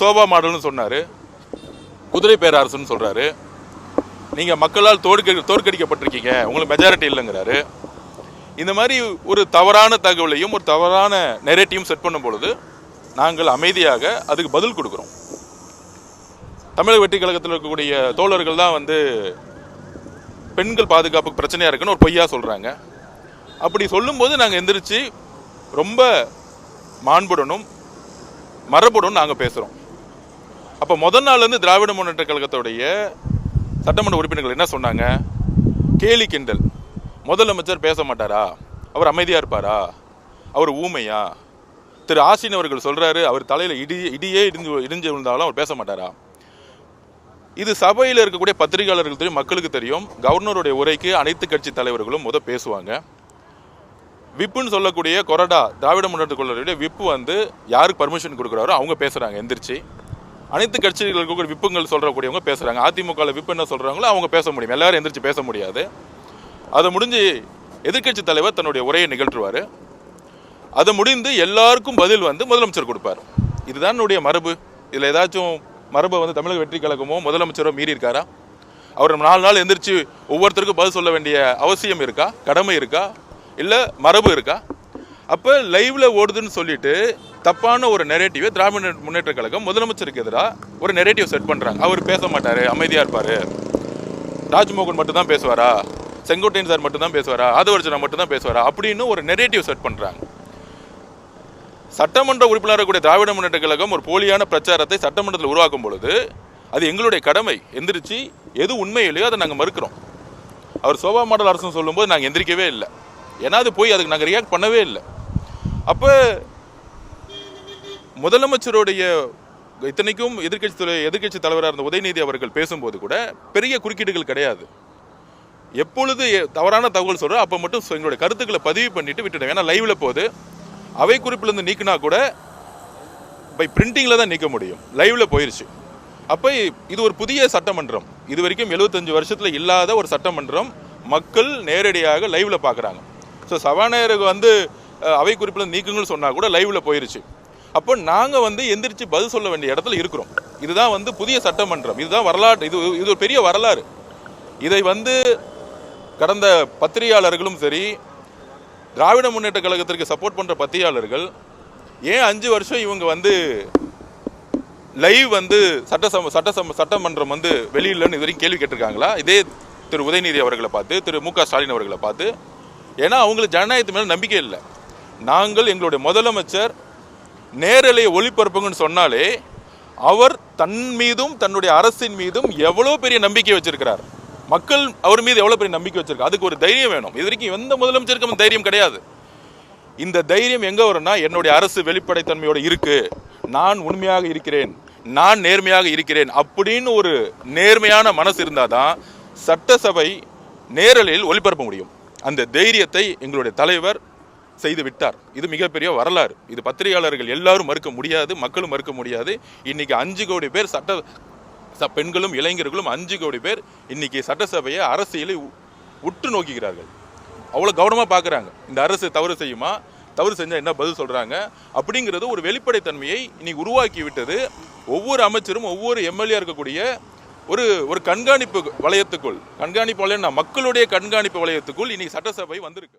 Sofa மாடல்னு சொன்னார், குதிரை பேரரசுன்னு சொல்கிறாரு, நீங்கள் மக்களால் தோற்கடிக்கப்பட்டிருக்கீங்க, உங்களுக்கு மெஜாரிட்டி இல்லைங்கிறாரு. இந்த மாதிரி ஒரு தவறான தகவலையும் ஒரு தவறான நெரேட்டிவும் செட் பண்ணும் பொழுது நாங்கள் அமைதியாக அதுக்கு பதில் கொடுக்குறோம். தமிழக வெற்றி கழகத்தில் இருக்கக்கூடிய தோழர்கள் தான் வந்து பெண்கள் பாதுகாப்புக்கு பிரச்சனையாக இருக்குன்னு ஒரு பொய்யா சொல்கிறாங்க. அப்படி சொல்லும்போது நாங்கள் எந்திரிச்சு ரொம்ப மாண்புடனும் மரபுடனும் நாங்கள் பேசுகிறோம். அப்போ முதல் நாள்லேருந்து திராவிட முன்னேற்ற கழகத்துடைய சட்டமன்ற உறுப்பினர்கள் என்ன சொன்னாங்க? கேலி கிண்டல். முதலமைச்சர் பேச மாட்டாரா? அவர் அமைதியாக இருப்பாரா? அவர் ஊமையா? திரு ஆசின் அவர்கள் சொல்கிறாரு, அவர் தலையில் இடியே இடிஞ்சு விழுந்தாலும் அவர் பேச மாட்டாரா? இது சபையில் இருக்கக்கூடிய பத்திரிகையாளர்கள் தெரியும், மக்களுக்கு தெரியும். கவர்னருடைய உரைக்கு அனைத்து கட்சி தலைவர்களும் பேசுவாங்க. விப்புன்னு சொல்லக்கூடிய கொறடா திராவிட முன்னேற்ற கழகத்துடைய விப்பு வந்து யாருக்கு பர்மிஷன் கொடுக்குறாரோ அவங்க பேசுகிறாங்க எந்திரிச்சு. அனைத்து கட்சிகளுக்கு விப்புங்கள் சொல்கிறக்கூடியவங்க பேசுகிறாங்க. அதிமுகவில் விப்பு என்ன சொல்கிறாங்களோ அவங்க பேச முடியும், எல்லாரும் எந்திரிச்சு பேச முடியாது. அதை முடிஞ்சு எதிர்கட்சி தலைவர் தன்னுடைய உரையை நிகழ்த்துவார். அதை முடிந்து எல்லாருக்கும் பதில் வந்து முதலமைச்சர் கொடுப்பார். இதுதான் என்னுடைய மரபு. இதில் ஏதாச்சும் மரபை வந்து தமிழக வெற்றி கழகமோ முதலமைச்சரோ மீறி இருக்காரா? அவர் 4 நாள் எந்திரிச்சு ஒவ்வொருத்தருக்கும் பதில் சொல்ல வேண்டிய அவசியம் இருக்கா? கடமை இருக்கா? இல்லை மரபு இருக்கா? அப்போ லைவ்ல ஓடுதுன்னு சொல்லிட்டு தப்பான ஒரு நெரேட்டிவை திராவிட முன்னேற்ற கழகம் முதலமைச்சருக்கு எதிராக ஒரு நெரேட்டிவ் செட் பண்ணுறாங்க. அவர் பேச மாட்டார், அமைதியாக இருப்பார், ராஜ்மோகன் மட்டும்தான் பேசுவாரா, செங்கோட்டையன் சார் மட்டும்தான் பேசுவாரா, ஆதவர்ஜனா மட்டும்தான் பேசுவாரா அப்படின்னு ஒரு நெரேட்டிவ் செட் பண்ணுறாங்க. சட்டமன்ற உறுப்பினராக கூடிய திராவிட முன்னேற்ற கழகம் ஒரு போலியான பிரச்சாரத்தை சட்டமன்றத்தில் உருவாக்கும் பொழுது அது எங்களுடைய கடமை. எந்திரிச்சு எது உண்மையிலையோ அதை நாங்கள் மறுக்கிறோம். அவர் சோபா மாடல் அரசுன்னு சொல்லும்போது நாங்கள் எந்திரிக்கவே இல்லை. ஏன்னா அது போய் அதுக்கு நாங்கள் ரியாக்ட் பண்ணவே இல்லை. அப்போ முதலமைச்சருடைய இத்தனைக்கும் எதிர்கட்சி தலைவராக இருந்த உதயநிதி அவர்கள் பேசும்போது கூட பெரிய குறுக்கீடுகள் கிடையாது. எப்பொழுது தவறான தகவல் சொல்கிறோம் அப்போ மட்டும் எங்களுடைய கருத்துக்களை பதிவு பண்ணிட்டு விட்டுட்டோம். ஏன்னா லைவ்ல போது அவை குறிப்பிலிருந்து நீக்கினா கூட பை பிரிண்டிங்கில் தான் நீக்க முடியும், லைவ்ல போயிருச்சு. அப்போ இது ஒரு புதிய சட்டமன்றம், இது வரைக்கும் 75 வருஷத்தில் இல்லாத ஒரு சட்டமன்றம் மக்கள் நேரடியாக லைவ்ல பார்க்குறாங்க. ஸோ சபாநாயகருக்கு வந்து அவை குறிப்பிலிருந்து நீக்குங்கன்னு சொன்னால் கூட லைவ்ல போயிருச்சு. அப்போ நாங்கள் வந்து எந்திரிச்சு பதில் சொல்ல வேண்டிய இடத்துல இருக்கிறோம். இதுதான் வந்து புதிய சட்டமன்றம், இதுதான் வரலாற்று, இது ஒரு பெரிய வரலாறு. இதை வந்து கடந்த பத்திரிகையாளர்களும் சரி, திராவிட முன்னேற்ற கழகத்திற்கு சப்போர்ட் பண்ணுற பத்திரிகையாளர்கள் ஏன் 5 வருஷம் இவங்க வந்து லைவ் வந்து சட்டமன்றம் வந்து வெளியிலன்னு இது வரைக்கும் கேள்வி கேட்டிருக்காங்களா? இதே திரு உதயநிதி அவர்களை பார்த்து, திரு மு.க. ஸ்டாலின் அவர்களை பார்த்து. ஏன்னா அவங்களுக்கு ஜனநாயகத்து மேலே நம்பிக்கை இல்லை. நாங்கள் எங்களுடைய முதலமைச்சர் நேரலை ஒளிபரப்புங்கன்னு சொன்னாலே அவர் தன் மீதும் தன்னுடைய அரசின் மீதும் எவ்வளோ பெரிய நம்பிக்கை வச்சிருக்கிறார். மக்கள் அவர் மீது எவ்வளோ பெரிய நம்பிக்கை வச்சிருக்காரு. அதுக்கு ஒரு தைரியம் வேணும். இது வரைக்கும் எந்த முதலமைச்சருக்கும் தைரியம் கிடையாது. இந்த தைரியம் எங்கே வரும்னா, என்னுடைய அரசு வெளிப்படைத்தன்மையோடு இருக்கு, நான் உண்மையாக இருக்கிறேன், நான் நேர்மையாக இருக்கிறேன் அப்படின்னு ஒரு நேர்மையான மனசு இருந்தால் தான் சட்டசபை நேரலில் ஒளிபரப்ப முடியும். அந்த தைரியத்தை எங்களுடைய தலைவர் செய்து விட்டார். இது மிகப்பெரிய வரலாறு. இது பத்திரிகையாளர்கள் எல்லாரும் மறுக்க முடியாது, மக்களும் மறுக்க முடியாது. இன்னைக்கு 5 கோடி பேர் பெண்களும் இளைஞர்களும் 5 கோடி பேர் இன்னைக்கு சட்டசபையை அரசியலை உற்று நோக்குகிறார்கள். அவ்வளோ கவனமாக பார்க்குறாங்க. இந்த அரசு தவறு செய்யுமா, தவறு செஞ்சால் என்ன பதில் சொல்கிறாங்க அப்படிங்கிறது ஒரு வெளிப்படைத்தன்மையை இன்னைக்கு உருவாக்கி விட்டது. ஒவ்வொரு அமைச்சரும் ஒவ்வொரு எம்எல்ஏ இருக்கக்கூடிய ஒரு கண்காணிப்பு வளையத்துக்குள், மக்களுடைய கண்காணிப்பு வளையத்துக்குள் இன்னைக்கு சட்டசபை வந்திருக்கு.